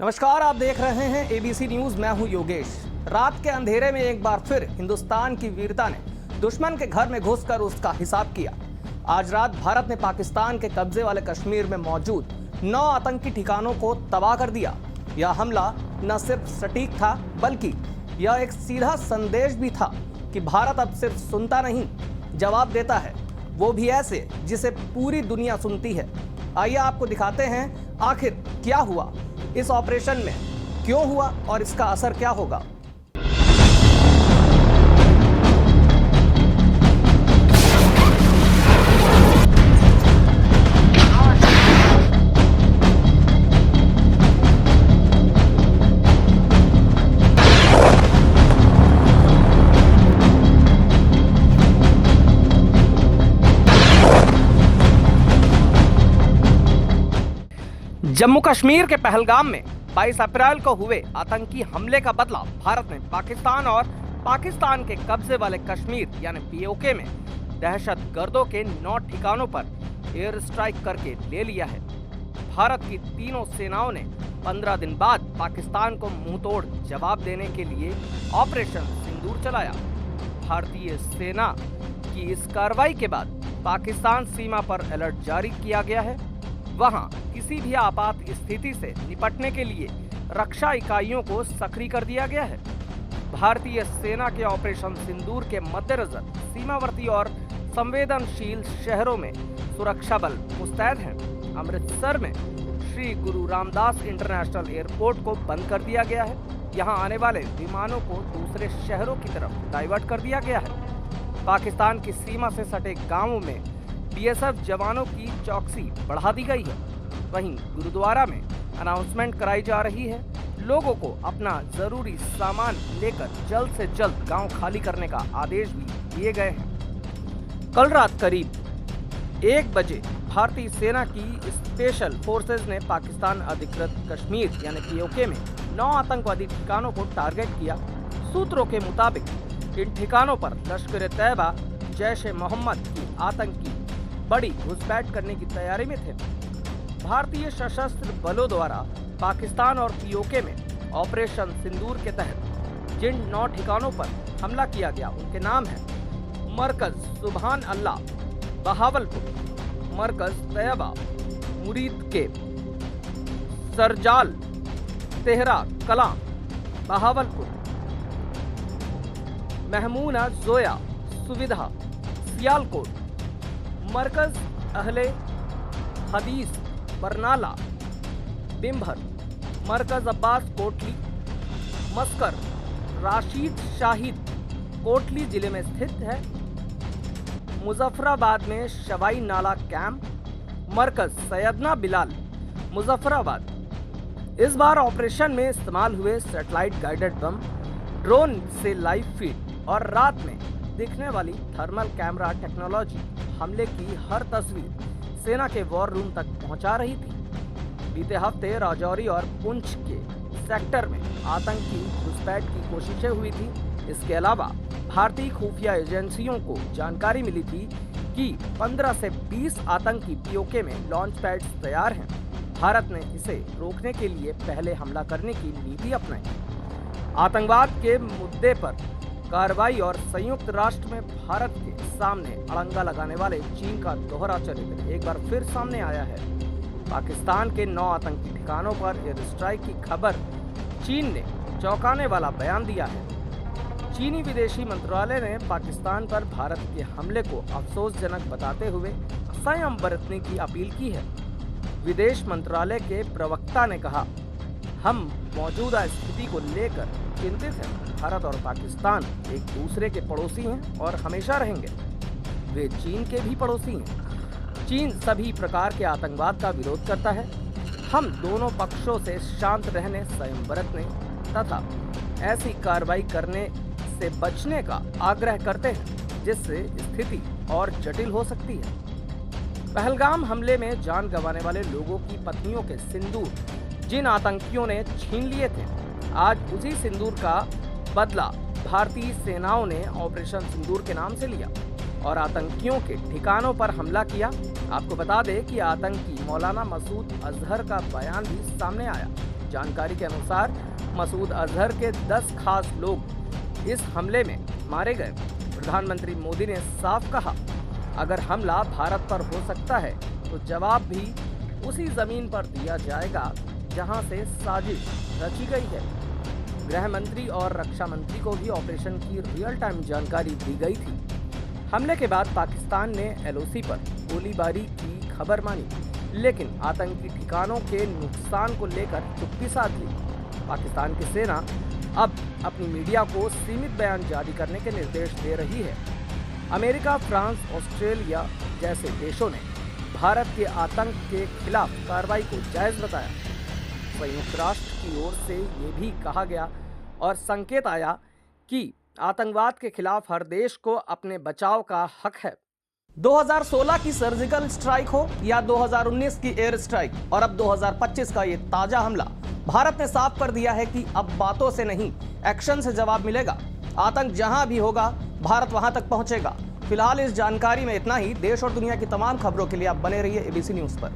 नमस्कार, आप देख रहे हैं एबीसी न्यूज। मैं हूं योगेश। रात के अंधेरे में एक बार फिर हिंदुस्तान की वीरता ने दुश्मन के घर में घुसकर उसका हिसाब किया। आज रात भारत ने पाकिस्तान के कब्जे वाले कश्मीर में मौजूद 9 आतंकी ठिकानों को तबाह कर दिया। यह हमला न सिर्फ सटीक था, बल्कि यह एक सीधा संदेश भी था कि भारत अब सिर्फ सुनता नहीं, जवाब देता है, वो भी ऐसे जिसे पूरी दुनिया सुनती है। आइए आपको दिखाते हैं आखिर क्या हुआ, इस ऑपरेशन में क्यों हुआ और इसका असर क्या होगा। जम्मू कश्मीर के पहलगाम में 22 अप्रैल को हुए आतंकी हमले का बदला भारत ने पाकिस्तान और पाकिस्तान के कब्जे वाले कश्मीर यानी पीओके में दहशतगर्दों के 9 ठिकानों पर एयर स्ट्राइक करके ले लिया है। भारत की तीनों सेनाओं ने 15 दिन बाद पाकिस्तान को मुंहतोड़ जवाब देने के लिए ऑपरेशन सिंदूर चलाया। भारतीय सेना की इस कार्रवाई के बाद पाकिस्तान सीमा पर अलर्ट जारी किया गया है। वहां किसी भी आपात स्थिति से निपटने के लिए रक्षा इकाइयों को सक्रिय कर दिया गया है। भारतीय सेना के ऑपरेशन सिंदूर के मद्देनजर सीमावर्ती और संवेदनशील शहरों में सुरक्षा बल मुस्तैद हैं। अमृतसर में श्री गुरु रामदास इंटरनेशनल एयरपोर्ट को बंद कर दिया गया है। यहां आने वाले विमानों को दूसरे शहरों की तरफ डाइवर्ट कर दिया गया है। पाकिस्तान की सीमा से सटे गांवों में बीएसएफ जवानों की चौकसी बढ़ा दी गई है। वहीं गुरुद्वारा में अनाउंसमेंट कराई जा रही है। लोगों को अपना जरूरी सामान लेकर जल्द से जल्द गांव खाली करने का आदेश भी दिए गए हैं। कल रात करीब 1 बजे भारतीय सेना की स्पेशल फोर्सेज ने पाकिस्तान अधिकृत कश्मीर यानी पीओके में 9 आतंकवादी ठिकानों को टारगेट किया। सूत्रों के मुताबिक इन ठिकानों पर लश्कर-ए-तैयबा, जैश-ए-मोहम्मद की आतंकी बड़ी घुसपैठ करने की तैयारी में थे। भारतीय सशस्त्र बलों द्वारा पाकिस्तान और पीओके में ऑपरेशन सिंदूर के तहत जिन 9 ठिकानों पर हमला किया गया उनके नाम हैं मरकज सुभान अल्लाह बहावलपुर, मरकज तैयबा मुरीद के सरजाल तेहरा कलां बहावलपुर, महमूना जोया सुविधा सियालकोट, मरकज अहले हदीस बरनाला बिम्भर, मरकज अब्बास कोटली मस्कर राशिद शाहिद कोटली जिले में स्थित है। मुजफ्फराबाद में शवाई नाला कैंप, मरकज सैयदना बिलाल मुजफ्फराबाद। इस बार ऑपरेशन में इस्तेमाल हुए सैटेलाइट गाइडेड बम, ड्रोन से लाइव फीड और रात में दिखने वाली थर्मल कैमरा टेक्नोलॉजी हमले की हर तस्वीर सेना के वॉर रूम तक पहुंचा रही थी। बीते हफ्ते राजौरी और पुंछ के सेक्टर में आतंकी घुसपैठ की कोशिशें हुई थी। इसके अलावा भारतीय खुफिया एजेंसियों को जानकारी मिली थी कि 15 से 20 आतंकी पीओके में लॉन्च पैड्स तैयार हैं। भारत ने इसे रोकने के लिए पहले हमला करने की नीति अपनाई। आतंकवाद के मुद्दे पर कार्रवाई और संयुक्त राष्ट्र में भारत के सामने अड़ंगा लगाने वाले चीन का दोहरा चरित्र एक बार फिर सामने आया है। पाकिस्तान के 9 आतंकी ठिकानों पर एयर स्ट्राइक की खबर चीन ने चौंकाने वाला बयान दिया है। चीनी विदेशी मंत्रालय ने पाकिस्तान पर भारत के हमले को अफसोसजनक बताते हुए संयम बरतने की अपील की है। विदेश मंत्रालय के प्रवक्ता ने कहा, हम मौजूदा स्थिति को लेकर चिंतित हैं। भारत और पाकिस्तान एक दूसरे के पड़ोसी हैं और हमेशा रहेंगे। वे चीन के भी पड़ोसी हैं। चीन सभी प्रकार के आतंकवाद का विरोध करता है। हम दोनों पक्षों से शांत रहने, संयम बरतने तथा ऐसी कार्रवाई करने से बचने का आग्रह करते हैं जिससे स्थिति और जटिल हो सकती है। पहलगाम हमले में जान गंवाने वाले लोगों की पत्नियों के सिंदूर जिन आतंकियों ने छीन लिए थे, आज उसी सिंदूर का बदला भारतीय सेनाओं ने ऑपरेशन सिंदूर के नाम से लिया और आतंकियों के ठिकानों पर हमला किया। आपको बता दें कि आतंकी मौलाना मसूद अजहर का बयान भी सामने आया, जानकारी के अनुसार मसूद अजहर के 10 खास लोग इस हमले में मारे गए। प्रधानमंत्री मोदी ने साफ कहा, अगर हमला भारत पर हो सकता है तो जवाब भी उसी जमीन पर दिया जाएगा जहां से साजिश रची गई है। गृह मंत्री और रक्षा मंत्री को भी ऑपरेशन की रियल टाइम जानकारी दी गई थी। हमले के बाद पाकिस्तान ने एलओसी पर गोलीबारी की खबर मानी, लेकिन आतंकी ठिकानों के नुकसान को लेकर चुप्पी साध ली। पाकिस्तान की सेना अब अपनी मीडिया को सीमित बयान जारी करने के निर्देश दे रही है। अमेरिका, फ्रांस, ऑस्ट्रेलिया जैसे देशों ने भारत के आतंक के खिलाफ कार्रवाई को जायज बताया। संयुक्त राष्ट्र की ओर से ये भी कहा गया और संकेत आया कि आतंकवाद के खिलाफ हर देश को अपने बचाव का हक है। 2016 की सर्जिकल स्ट्राइक हो या 2019 की एयर स्ट्राइक और अब 2025 का ये ताजा हमला, भारत ने साफ कर दिया है कि अब बातों से नहीं, एक्शन से जवाब मिलेगा। आतंक जहां भी होगा, भारत वहां तक पहुंचेगा। फिलहाल इस जानकारी में इतना ही। देश और दुनिया की तमाम खबरों के लिए आप बने रहिए एबीसी न्यूज पर।